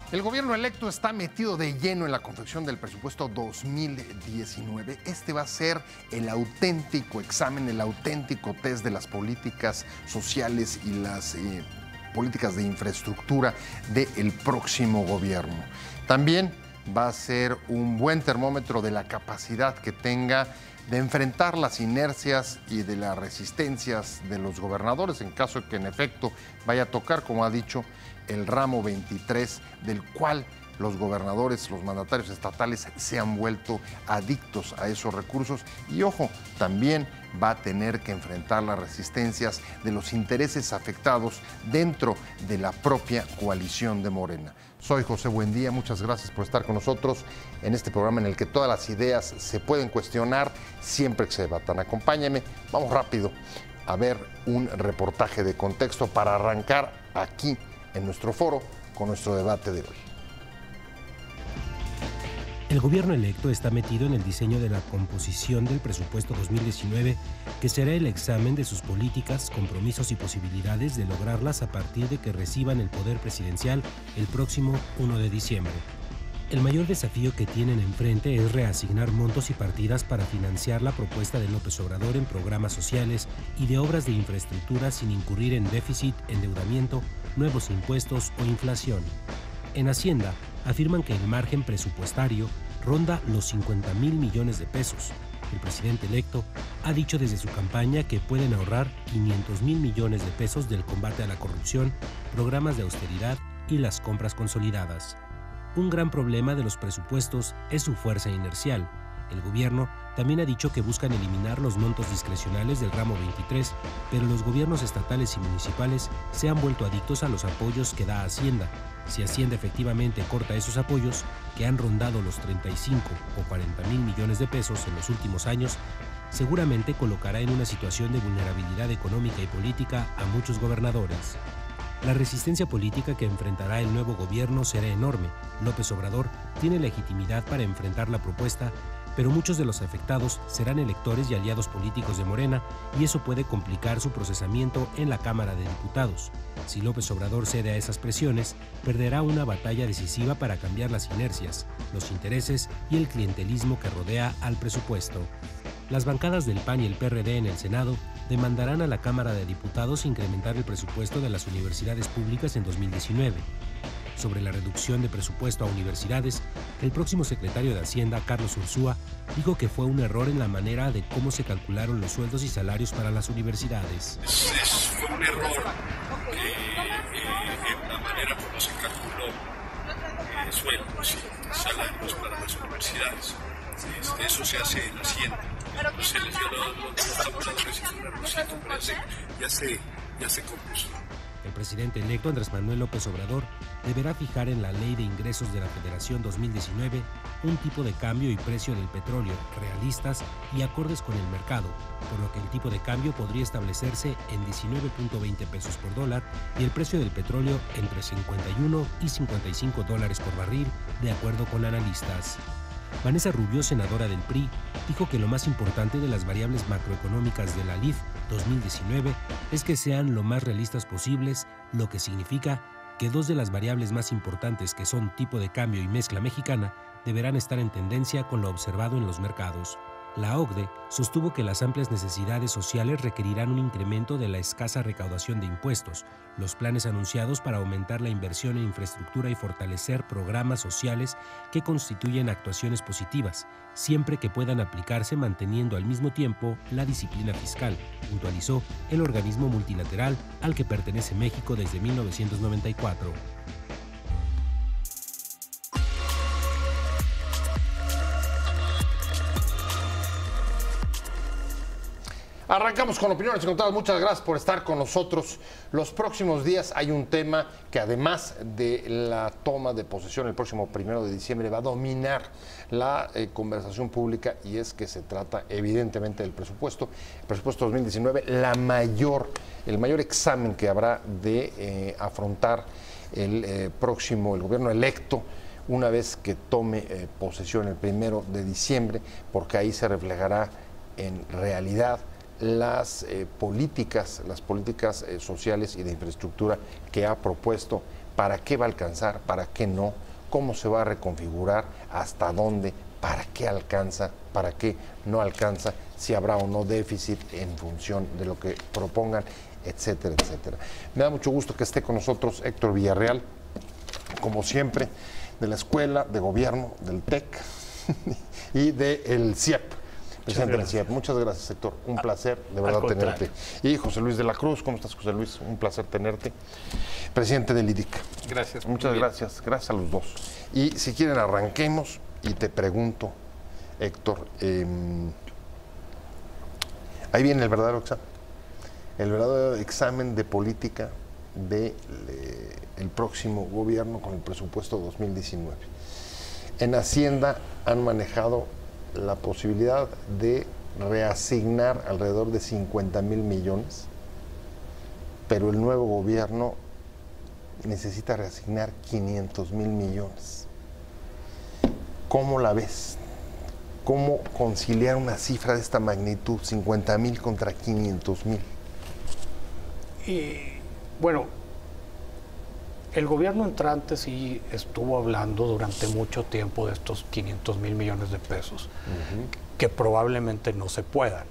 El gobierno electo está metido de lleno en la confección del presupuesto 2019. Este va a ser el auténtico examen, el auténtico test de las políticas sociales y las políticas de infraestructura del próximo gobierno. También va a ser un buen termómetro de la capacidad que tenga de enfrentar las inercias y de las resistencias de los gobernadores, en caso de que en efecto vaya a tocar, como ha dicho, el ramo 23, del cual los gobernadores, los mandatarios estatales se han vuelto adictos a esos recursos. Y ojo, también va a tener que enfrentar las resistencias de los intereses afectados dentro de la propia coalición de Morena. Soy José Buendía, muchas gracias por estar con nosotros en este programa en el que todas las ideas se pueden cuestionar siempre que se debatan. Acompáñame, vamos rápido a ver un reportaje de contexto para arrancar aquí en nuestro foro con nuestro debate de hoy. El gobierno electo está metido en el diseño de la composición del presupuesto 2019, que será el examen de sus políticas, compromisos y posibilidades de lograrlas a partir de que reciban el poder presidencial el próximo 1 de diciembre. El mayor desafío que tienen enfrente es reasignar montos y partidas para financiar la propuesta de López Obrador en programas sociales y de obras de infraestructura sin incurrir en déficit, endeudamiento, nuevos impuestos o inflación. En Hacienda afirman que el margen presupuestario ronda los 50,000 millones de pesos. El presidente electo ha dicho desde su campaña que pueden ahorrar 500,000 millones de pesos del combate a la corrupción, programas de austeridad y las compras consolidadas. Un gran problema de los presupuestos es su fuerza inercial. El gobierno también ha dicho que buscan eliminar los montos discrecionales del ramo 23, pero los gobiernos estatales y municipales se han vuelto adictos a los apoyos que da Hacienda. Si Hacienda efectivamente corta esos apoyos, que han rondado los 35 o 40,000 millones de pesos en los últimos años, seguramente colocará en una situación de vulnerabilidad económica y política a muchos gobernadores. La resistencia política que enfrentará el nuevo gobierno será enorme. López Obrador tiene legitimidad para enfrentar la propuesta, pero muchos de los afectados serán electores y aliados políticos de Morena, y eso puede complicar su procesamiento en la Cámara de Diputados. Si López Obrador cede a esas presiones, perderá una batalla decisiva para cambiar las inercias, los intereses y el clientelismo que rodea al presupuesto. Las bancadas del PAN y el PRD en el Senado demandarán a la Cámara de Diputados incrementar el presupuesto de las universidades públicas en 2019. Sobre la reducción de presupuesto a universidades, el próximo secretario de Hacienda, Carlos Ursúa, dijo que fue un error en la manera de cómo se calcularon los sueldos y salarios para las universidades. Fue un error en la manera como se calculó sueldos y salarios para las universidades. Eso se hace en Hacienda. Se les dio los tabuladores y el reposito, pero ya se compuso. El presidente electo Andrés Manuel López Obrador deberá fijar en la Ley de Ingresos de la Federación 2019 un tipo de cambio y precio del petróleo realistas y acordes con el mercado, por lo que el tipo de cambio podría establecerse en 19.20 pesos por dólar y el precio del petróleo entre 51 y 55 dólares por barril, de acuerdo con analistas. Vanessa Rubio, senadora del PRI, dijo que lo más importante de las variables macroeconómicas de la LIF 2019 es que sean lo más realistas posibles, lo que significa que dos de las variables más importantes, que son tipo de cambio y mezcla mexicana, deberán estar en tendencia con lo observado en los mercados. La OCDE sostuvo que las amplias necesidades sociales requerirán un incremento de la escasa recaudación de impuestos, los planes anunciados para aumentar la inversión en infraestructura y fortalecer programas sociales que constituyen actuaciones positivas, siempre que puedan aplicarse manteniendo al mismo tiempo la disciplina fiscal, puntualizó el organismo multilateral al que pertenece México desde 1994. Arrancamos con opiniones encontradas. Muchas gracias por estar con nosotros. Los próximos días hay un tema que, además de la toma de posesión el próximo 1 de diciembre, va a dominar la conversación pública, y es que se trata evidentemente del presupuesto. El presupuesto 2019, el mayor examen que habrá de afrontar el gobierno electo una vez que tome posesión el 1 de diciembre, porque ahí se reflejará en realidad las políticas sociales y de infraestructura que ha propuesto para qué va a alcanzar, para qué no, cómo se va a reconfigurar, hasta dónde, para qué alcanza, para qué no alcanza, si habrá o no déficit en función de lo que propongan, etcétera, etcétera. Me da mucho gusto que esté con nosotros Héctor Villarreal, como siempre, de la Escuela de Gobierno del TEC y del CIEP, presidente del CIEP. Muchas gracias, Héctor. Un placer, de verdad, tenerte. Y José Luis de la Cruz, ¿cómo estás, José Luis? Un placer tenerte. Presidente del IDIC. Gracias. Muchas gracias. Gracias a los dos. Y si quieren, arranquemos y te pregunto, Héctor, ahí viene el verdadero examen. El verdadero examen de política del próximo gobierno con el presupuesto 2019. En Hacienda han manejado la posibilidad de reasignar alrededor de 50,000 millones, pero el nuevo gobierno necesita reasignar 500,000 millones. ¿Cómo la ves? ¿Cómo conciliar una cifra de esta magnitud, 50,000 contra 500,000? Bueno, el gobierno entrante sí estuvo hablando durante mucho tiempo de estos 500,000 millones de pesos, que probablemente no se puedan.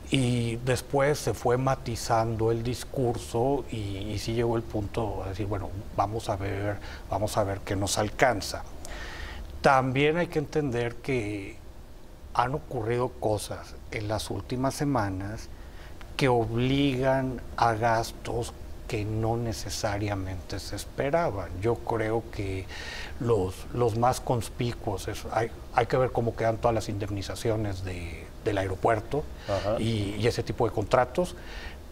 Y después se fue matizando el discurso y sí llegó el punto a decir, bueno, vamos a ver qué nos alcanza. También hay que entender que han ocurrido cosas en las últimas semanas que obligan a gastos que no necesariamente se esperaban. Yo creo que los más conspicuos, hay que ver cómo quedan todas las indemnizaciones del aeropuerto y ese tipo de contratos.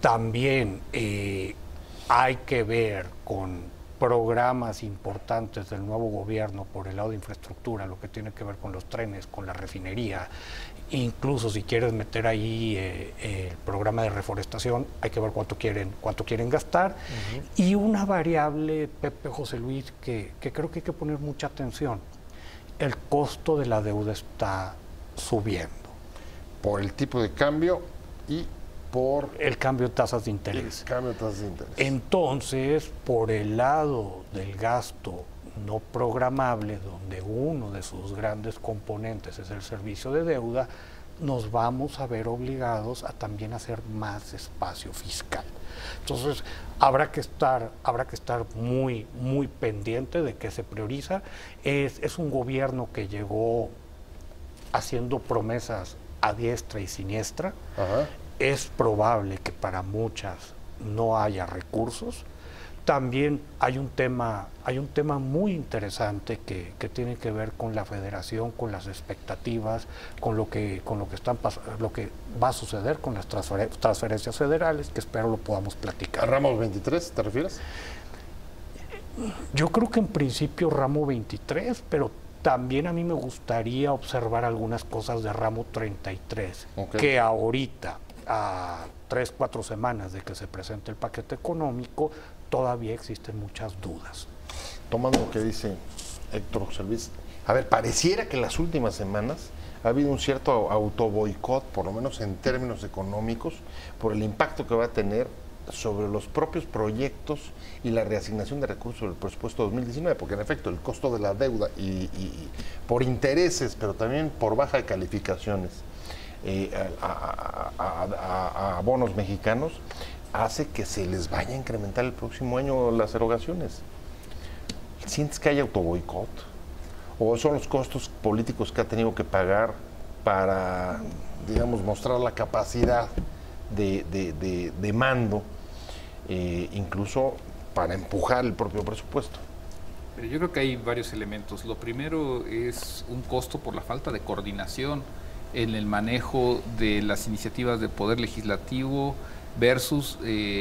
También hay que ver con programas importantes del nuevo gobierno por el lado de infraestructura, lo que tiene que ver con los trenes, con la refinería. Incluso si quieres meter ahí el programa de reforestación, hay que ver cuánto quieren gastar. Y una variable, Pepe, José Luis, que creo que hay que poner mucha atención: el costo de la deuda está subiendo. Por el tipo de cambio y por el cambio de tasas de interés. Entonces, por el lado del gasto no programable, donde uno de sus grandes componentes es el servicio de deuda, nos vamos a ver obligados a también hacer más espacio fiscal. Entonces, habrá que estar muy, muy pendiente de qué se prioriza. Es un gobierno que llegó haciendo promesas a diestra y siniestra. Es probable que para muchas no haya recursos. También hay un tema muy interesante que tiene que ver con la federación, con las expectativas, con lo que va a suceder con las transferencias federales, que espero lo podamos platicar. ¿A ramo 23 te refieres? Yo creo que en principio ramo 23, pero también a mí me gustaría observar algunas cosas de ramo 33, que ahorita, a 3-4 semanas de que se presente el paquete económico, todavía existen muchas dudas. Tomando lo que dice Héctor José Luis, a ver, pareciera que en las últimas semanas ha habido un cierto autoboicot, por lo menos en términos económicos, por el impacto que va a tener sobre los propios proyectos y la reasignación de recursos del presupuesto 2019, porque en efecto el costo de la deuda y por intereses, pero también por baja de calificaciones a bonos mexicanos, hace que se les vaya a incrementar el próximo año las erogaciones. ¿Sientes que hay autoboicot? ¿O son los costos políticos que ha tenido que pagar para, digamos, mostrar la capacidad de mando, incluso para empujar el propio presupuesto? Pero yo creo que hay varios elementos. Lo primero es un costo por la falta de coordinación en el manejo de las iniciativas del Poder Legislativo versus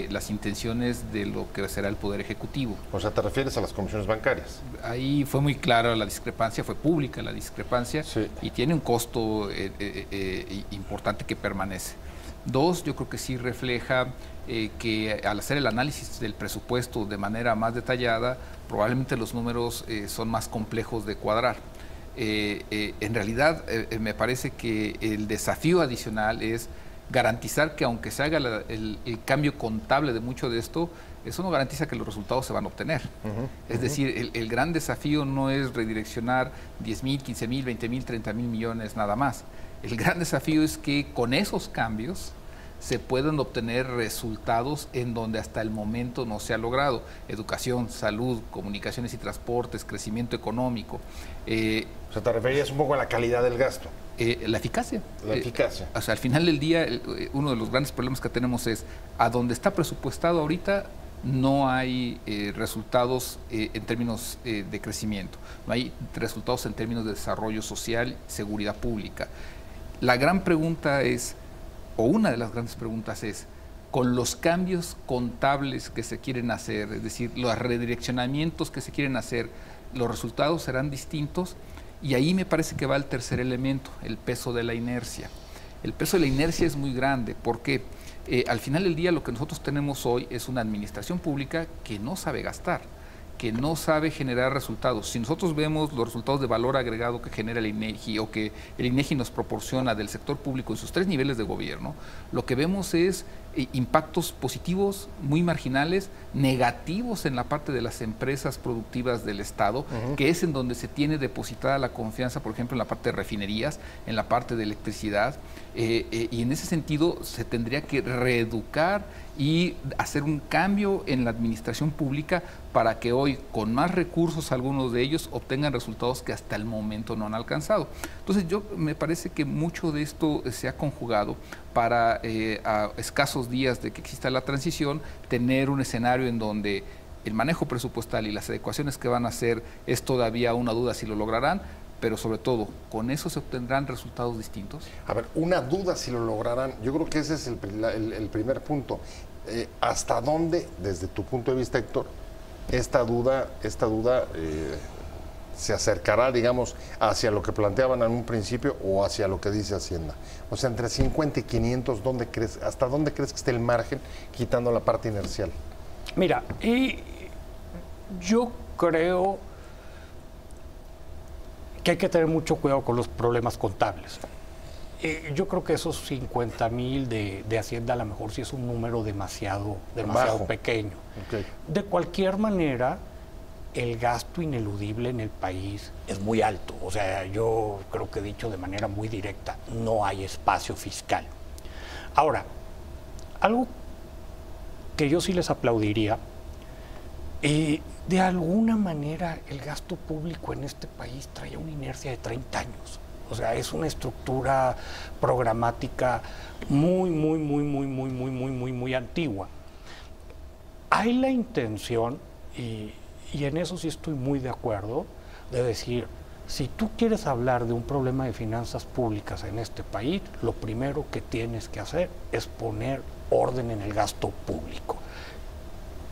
las intenciones de lo que será el Poder Ejecutivo. O sea, ¿te refieres a las comisiones bancarias? Ahí fue muy clara la discrepancia, fue pública la discrepancia, sí, y tiene un costo importante que permanece. Dos, yo creo que sí refleja que al hacer el análisis del presupuesto de manera más detallada, probablemente los números son más complejos de cuadrar. En realidad, me parece que el desafío adicional es garantizar que aunque se haga el cambio contable de mucho de esto, eso no garantiza que los resultados se van a obtener. Es decir, el gran desafío no es redireccionar 10,000, 15,000, 20,000, 30,000 millones nada más. El gran desafío es que con esos cambios se puedan obtener resultados en donde hasta el momento no se ha logrado. Educación, salud, comunicaciones y transportes, crecimiento económico. O sea, te referías un poco a la calidad del gasto. La eficacia. La eficacia. O sea, al final del día, uno de los grandes problemas que tenemos es, a donde está presupuestado ahorita, no hay resultados en términos de crecimiento, no hay resultados en términos de desarrollo social, seguridad pública. La gran pregunta es, o una de las grandes preguntas es, con los cambios contables que se quieren hacer, es decir, los redireccionamientos que se quieren hacer, los resultados serán distintos, y ahí me parece que va el tercer elemento, el peso de la inercia. El peso de la inercia es muy grande, porque al final del día lo que nosotros tenemos hoy es una administración pública que no sabe gastar, que no sabe generar resultados. Si nosotros vemos los resultados de valor agregado que genera el INEGI o que el INEGI nos proporciona del sector público en sus 3 niveles de gobierno, lo que vemos es impactos positivos muy marginales, negativos en la parte de las empresas productivas del Estado, que es en donde se tiene depositada la confianza, por ejemplo, en la parte de refinerías, en la parte de electricidad, y en ese sentido se tendría que reeducar y hacer un cambio en la administración pública para que hoy, con más recursos, algunos de ellos obtengan resultados que hasta el momento no han alcanzado. Entonces, me parece que mucho de esto se ha conjugado para, a escasos días de que exista la transición, tener un escenario en donde el manejo presupuestal y las adecuaciones que van a hacer es todavía una duda si lo lograrán, pero sobre todo, ¿con eso se obtendrán resultados distintos? A ver, una duda si lo lograrán. Yo creo que ese es el primer punto. ¿Hasta dónde, desde tu punto de vista, Héctor, esta duda se acercará, digamos, hacia lo que planteaban en un principio o hacia lo que dice Hacienda? O sea, entre 50 y 500, ¿hasta dónde crees que esté el margen, quitando la parte inercial? Mira, yo creo que hay que tener mucho cuidado con los problemas contables. Yo creo que esos 50,000 de Hacienda a lo mejor sí es un número demasiado pequeño. Okay. De cualquier manera, el gasto ineludible en el país es muy alto. O sea, yo creo que he dicho de manera muy directa, no hay espacio fiscal. Ahora, algo que yo sí les aplaudiría, de alguna manera el gasto público en este país trae una inercia de 30 años. O sea, es una estructura programática muy antigua. Hay la intención, y en eso sí estoy muy de acuerdo, de decir, si tú quieres hablar de un problema de finanzas públicas en este país, lo primero que tienes que hacer es poner orden en el gasto público.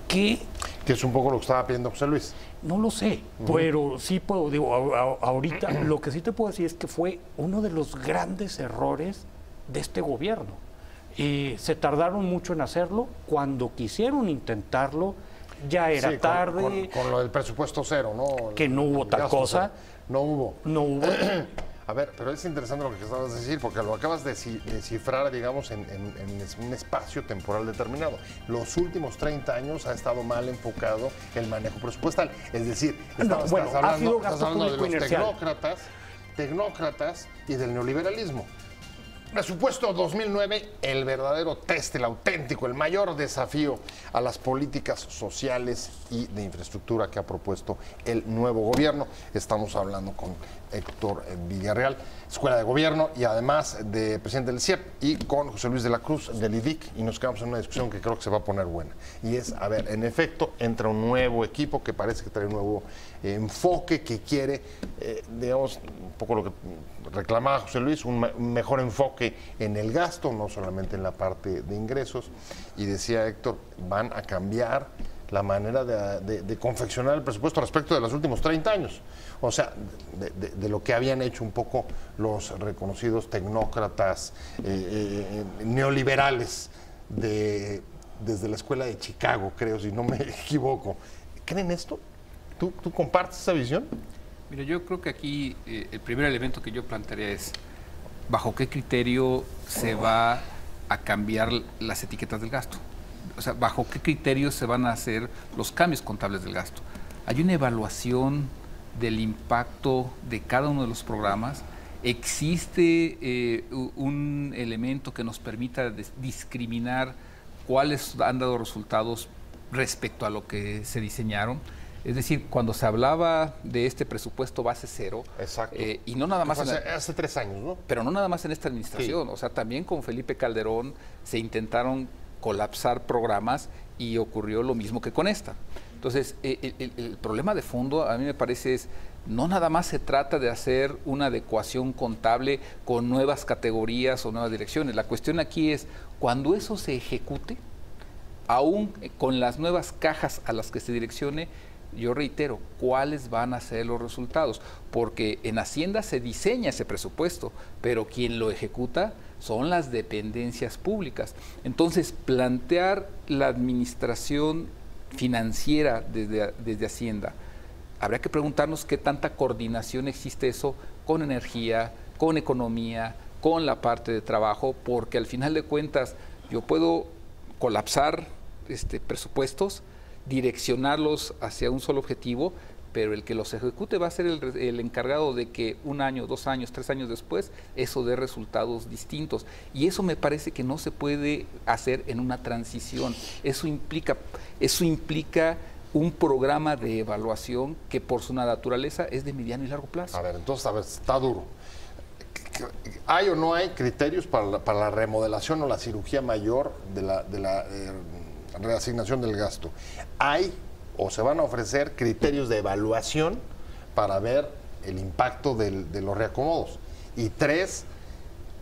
Que es un poco lo que estaba pidiendo José Luis. No lo sé, pero sí puedo, ahorita lo que sí te puedo decir es que fue uno de los grandes errores de este gobierno. Se tardaron mucho en hacerlo, cuando quisieron intentarlo ya era tarde. Con lo del presupuesto cero, ¿no? Que no hubo tal cosa. No hubo. No hubo. A ver, pero es interesante lo que acabas de decir, porque lo acabas de cifrar, digamos, en un espacio temporal determinado. Los últimos 30 años ha estado mal enfocado el manejo presupuestal. Es decir, estás hablando de los tecnócratas y del neoliberalismo. Presupuesto 2009, el verdadero test, el auténtico, el mayor desafío a las políticas sociales y de infraestructura que ha propuesto el nuevo gobierno. Estamos hablando con Héctor Villarreal, Escuela de Gobierno y además de presidente del CIEP, y con José Luis de la Cruz del IDIC, y nos quedamos en una discusión que creo que se va a poner buena. Y es, a ver, en efecto, entra un nuevo equipo que parece que trae un nuevo enfoque, que quiere, digamos, un poco lo que reclamaba José Luis, un mejor enfoque en el gasto, no solamente en la parte de ingresos. Y decía Héctor, van a cambiar la manera de confeccionar el presupuesto respecto de los últimos 30 años. O sea, de lo que habían hecho un poco los reconocidos tecnócratas neoliberales desde la escuela de Chicago, creo, si no me equivoco. ¿Creen esto? ¿Tú compartes esa visión? Mira, yo creo que aquí el primer elemento que yo plantearía es ¿bajo qué criterio se va a cambiar las etiquetas del gasto? o sea, bajo qué criterios se van a hacer los cambios contables del gasto. Hay una evaluación del impacto de cada uno de los programas. Existe un elemento que nos permita discriminar cuáles han dado resultados respecto a lo que se diseñaron. Es decir, cuando se hablaba de este presupuesto base cero, y no nada más hace 3 años, ¿no? Pero no nada más en esta administración, sí. O sea, también con Felipe Calderón se intentaron colapsar programas y ocurrió lo mismo que con esta. Entonces, el problema de fondo a mí me parece es, no nada más se trata de hacer una adecuación contable con nuevas categorías o nuevas direcciones. La cuestión aquí es, cuando eso se ejecute, aún con las nuevas cajas a las que se direccione, yo reitero, ¿cuáles van a ser los resultados? Porque en Hacienda se diseña ese presupuesto, pero quien lo ejecuta son las dependencias públicas. Entonces, plantear la administración financiera desde Hacienda, habría que preguntarnos qué tanta coordinación existe eso con energía, con economía, con la parte de trabajo, porque al final de cuentas yo puedo colapsar presupuestos, direccionarlos hacia un solo objetivo, pero el que los ejecute va a ser el encargado de que 1 año, 2 años, 3 años después eso dé resultados distintos. Y eso me parece que no se puede hacer en una transición. Eso implica un programa de evaluación que por su naturaleza es de mediano y largo plazo. A ver, entonces, está duro. ¿Hay o no hay criterios para la remodelación o la cirugía mayor de la reasignación del gasto? ¿Hay o se van a ofrecer criterios de evaluación para ver el impacto de los reacomodos? Y 3,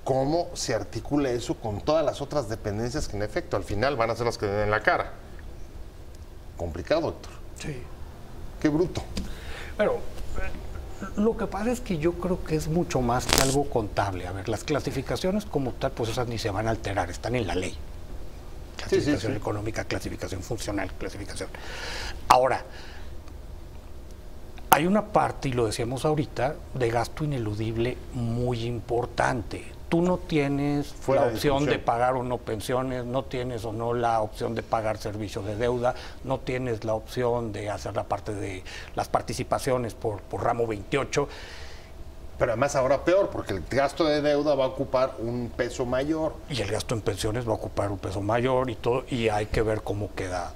¿cómo se articula eso con todas las otras dependencias que en efecto al final van a ser las que den en la cara? Complicado, Héctor. Sí. Qué bruto. Pero lo que pasa es que yo creo que es mucho más que algo contable. A ver, las clasificaciones como tal, pues esas ni se van a alterar, están en la ley. Clasificación económica, clasificación funcional, clasificación. Ahora, hay una parte, y lo decíamos ahorita, de gasto ineludible muy importante. Tú no tienes la opción de pagar o no pensiones, no tienes o no la opción de pagar servicios de deuda, no tienes la opción de hacer la parte de las participaciones por ramo 28. Pero además ahora peor, porque el gasto de deuda va a ocupar un peso mayor. Y el gasto en pensiones va a ocupar un peso mayor y todo, y hay que ver cómo queda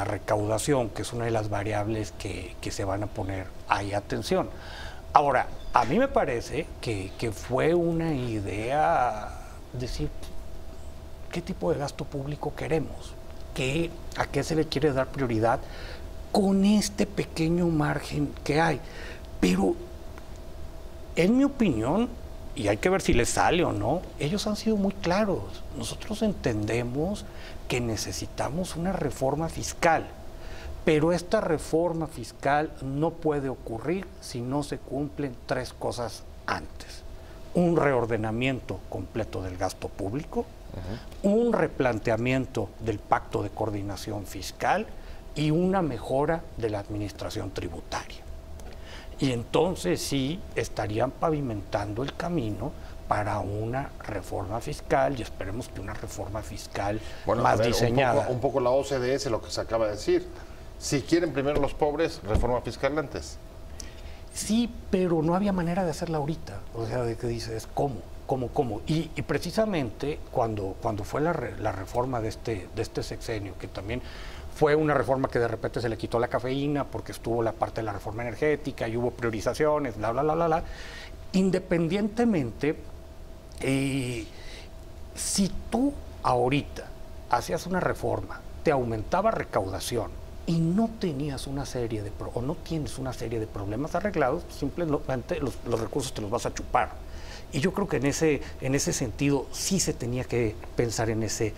recaudación, que es una de las variables que se van a poner ahí atención. Ahora, a mí me parece que fue una idea decir qué tipo de gasto público queremos, a qué se le quiere dar prioridad con este pequeño margen que hay. Pero en mi opinión, y hay que ver si les sale o no, ellos han sido muy claros. Nosotros entendemos que necesitamos una reforma fiscal, pero esta reforma fiscal no puede ocurrir si no se cumplen 3 cosas antes. Un reordenamiento completo del gasto público, un replanteamiento del pacto de coordinación fiscal y una mejora de la administración tributaria. Y entonces sí estarían pavimentando el camino para una reforma fiscal, y esperemos que una reforma fiscal más diseñada. Un poco la OCDE, lo que se acaba de decir. Si quieren primero los pobres, reforma fiscal antes. Sí, pero no había manera de hacerla ahorita. O sea, de que dices, ¿cómo? Y precisamente cuando fue la reforma de este sexenio, que también fue una reforma que de repente se le quitó la cafeína porque estuvo la parte de la reforma energética y hubo priorizaciones, bla, bla, bla, bla, bla. Independientemente, si tú ahorita hacías una reforma, te aumentaba recaudación y no tenías una serie de no tienes una serie de problemas arreglados, simplemente los recursos te los vas a chupar. Y yo creo que en ese sentido sí se tenía que pensar en ese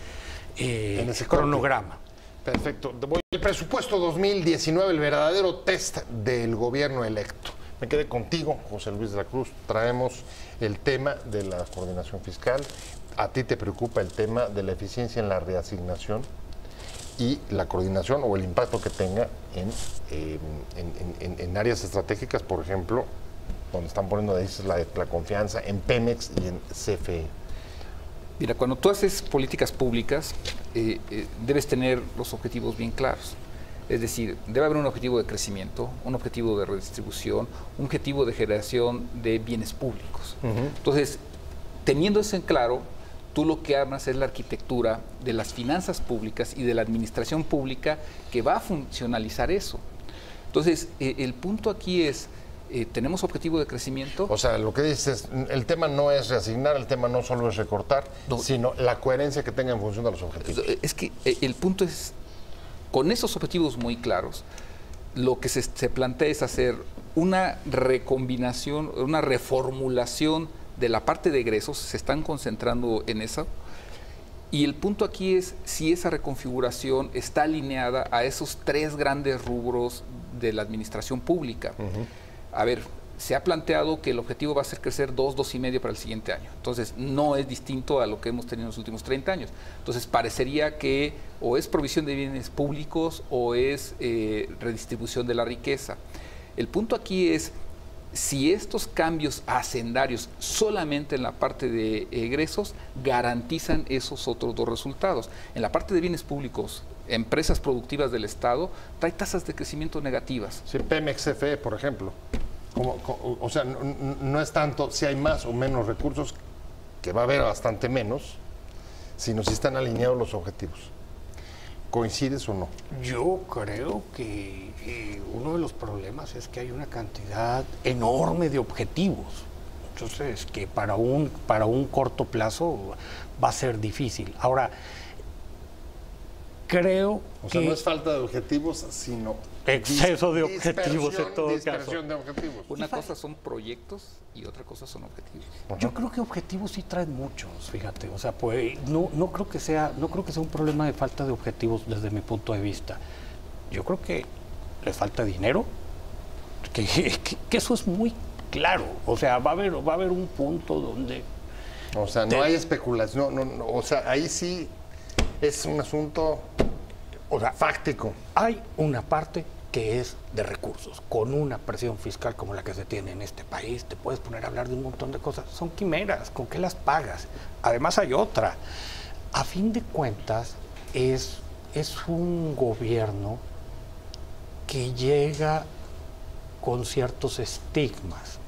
cronograma. Perfecto. El presupuesto 2019, el verdadero test del gobierno electo. Me quedé contigo, José Luis de la Cruz. Traemos el tema de la coordinación fiscal. ¿A ti te preocupa el tema de la eficiencia en la reasignación y la coordinación o el impacto que tenga en áreas estratégicas, por ejemplo, donde están poniendo la confianza en Pemex y en CFE? Mira, cuando tú haces políticas públicas, debes tener los objetivos bien claros. Es decir, debe haber un objetivo de crecimiento, un objetivo de redistribución, un objetivo de generación de bienes públicos. Entonces, teniendo eso en claro, tú lo que armas es la arquitectura de las finanzas públicas y de la administración pública que va a funcionalizar eso. Entonces, el punto aquí es, ¿tenemos objetivo de crecimiento? O sea, lo que dices, el tema no es reasignar, el tema no solo es recortar, sino la coherencia que tenga en función de los objetivos. Es que el punto es, con esos objetivos muy claros, lo que se plantea es hacer una recombinación, una reformulación de la parte de egresos, se están concentrando en eso, y el punto aquí es si esa reconfiguración está alineada a esos 3 grandes rubros de la administración pública. A ver, se ha planteado que el objetivo va a ser crecer 2,5 para el siguiente año. Entonces, no es distinto a lo que hemos tenido en los últimos 30 años. Entonces, parecería que o es provisión de bienes públicos o es redistribución de la riqueza. El punto aquí es si estos cambios hacendarios solamente en la parte de egresos garantizan esos otros 2 resultados. En la parte de bienes públicos, empresas productivas del Estado, trae tasas de crecimiento negativas. Sí, Pemex, CFE, por ejemplo. O sea, no es tanto si hay más o menos recursos, que va a haber bastante menos, sino si están alineados los objetivos. ¿Coincides o no? Yo creo que uno de los problemas es que hay una cantidad enorme de objetivos. Entonces, que para un corto plazo va a ser difícil. Ahora, creo que... O sea, no es falta de objetivos, sino... exceso de objetivos en todo caso. De objetivos. Una cosa son proyectos y otra cosa son objetivos. Yo creo que objetivos sí traen muchos, fíjate. O sea, pues no creo que sea un problema de falta de objetivos desde mi punto de vista. Yo creo que les falta dinero, que eso es muy claro. O sea, va a haber un punto donde... O sea, no hay especulación. No, o sea, ahí sí es un asunto, o sea, fáctico. Hay una parte que es de recursos. Con una presión fiscal como la que se tiene en este país, te puedes poner a hablar de un montón de cosas. Son quimeras, ¿con qué las pagas? Además hay otra. A fin de cuentas, es un gobierno que llega con ciertos estigmas.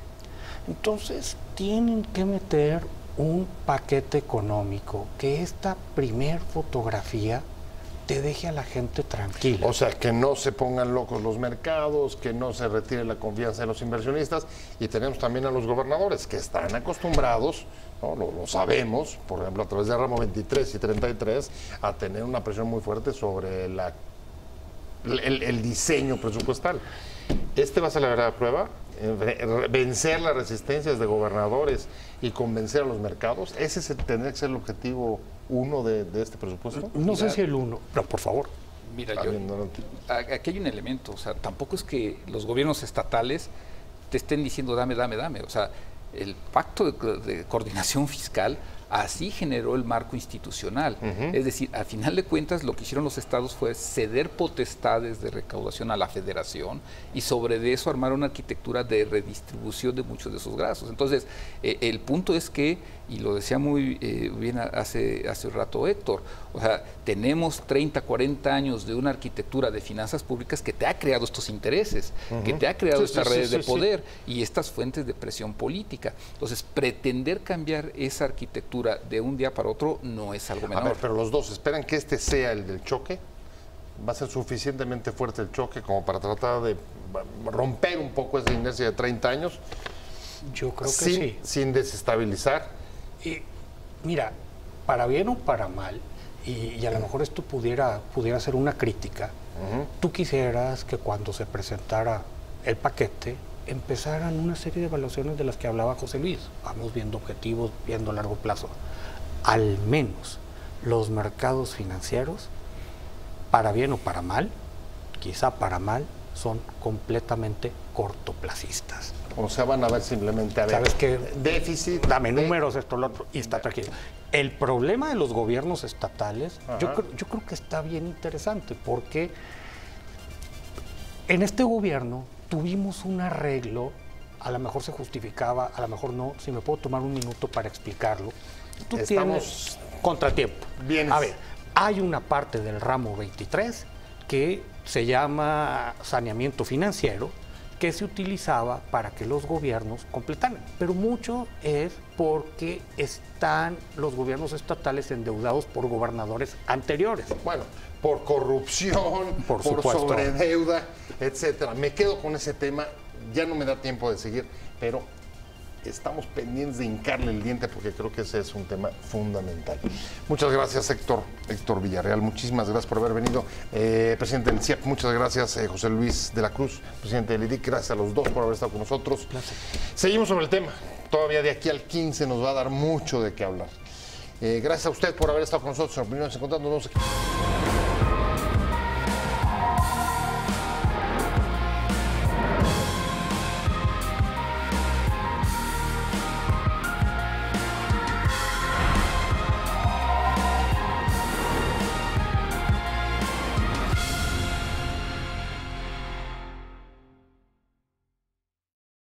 Entonces, tienen que meter un paquete económico que esta primer fotografía te deje a la gente tranquila. O sea, que no se pongan locos los mercados, que no se retire la confianza de los inversionistas. Y tenemos también a los gobernadores que están acostumbrados, ¿no? Lo sabemos, por ejemplo, a través de ramo 23 y 33, a tener una presión muy fuerte sobre el diseño presupuestal. ¿Este va a ser la verdadera prueba? Vencer las resistencias de gobernadores y convencer a los mercados. ¿Ese tendría que ser el objetivo 1 de este presupuesto? No sé si el 1, pero por favor. Mira, aquí hay un elemento, o sea, tampoco es que los gobiernos estatales te estén diciendo dame. O sea, el pacto de coordinación fiscal así generó el marco institucional. Es decir, al final de cuentas lo que hicieron los estados fue ceder potestades de recaudación a la federación y sobre eso armar una arquitectura de redistribución de muchos de esos gastos. Entonces, el punto es que, y lo decía muy bien hace un rato Héctor, o sea, tenemos 30, 40 años de una arquitectura de finanzas públicas que te ha creado estos intereses, que te ha creado estas redes de poder y estas fuentes de presión política. Entonces, pretender cambiar esa arquitectura de un día para otro no es algo menor. A ver, pero los dos esperan que este sea el del choque. ¿Va a ser suficientemente fuerte el choque como para tratar de romper un poco esa inercia de 30 años? Yo creo que sí. Sin desestabilizar. Mira, para bien o para mal, y a lo mejor esto pudiera ser una crítica, tú quisieras que cuando se presentara el paquete empezaran una serie de evaluaciones de las que hablaba José Luis. Vamos viendo objetivos, viendo a largo plazo. Al menos los mercados financieros, para bien o para mal, quizá para mal, son completamente cortoplacistas. O sea, van a ver simplemente, a ver, ¿sabes qué? Déficit. Dame números, esto, lo otro, y está tranquilo. El problema de los gobiernos estatales, yo creo que está bien interesante, porque en este gobierno tuvimos un arreglo, a lo mejor se justificaba, a lo mejor no, si me puedo tomar un minuto para explicarlo. tú tienes contratiempo. Bien. A ver, hay una parte del ramo 23 que se llama saneamiento financiero, que se utilizaba para que los gobiernos completaran, pero mucho es porque están los gobiernos estatales endeudados por gobernadores anteriores. Bueno, por corrupción, por sobredeuda, etcétera. Me quedo con ese tema, ya no me da tiempo de seguir, pero estamos pendientes de hincarle el diente porque creo que ese es un tema fundamental. Muchas gracias, Héctor Villarreal. Muchísimas gracias por haber venido. Presidente del CIEP, muchas gracias. José Luis de la Cruz, presidente del IDIC, gracias a los dos por haber estado con nosotros. Gracias. Seguimos sobre el tema. Todavía de aquí al 15 nos va a dar mucho de qué hablar. Gracias a usted por haber estado con nosotros en Opiniones Encontrando.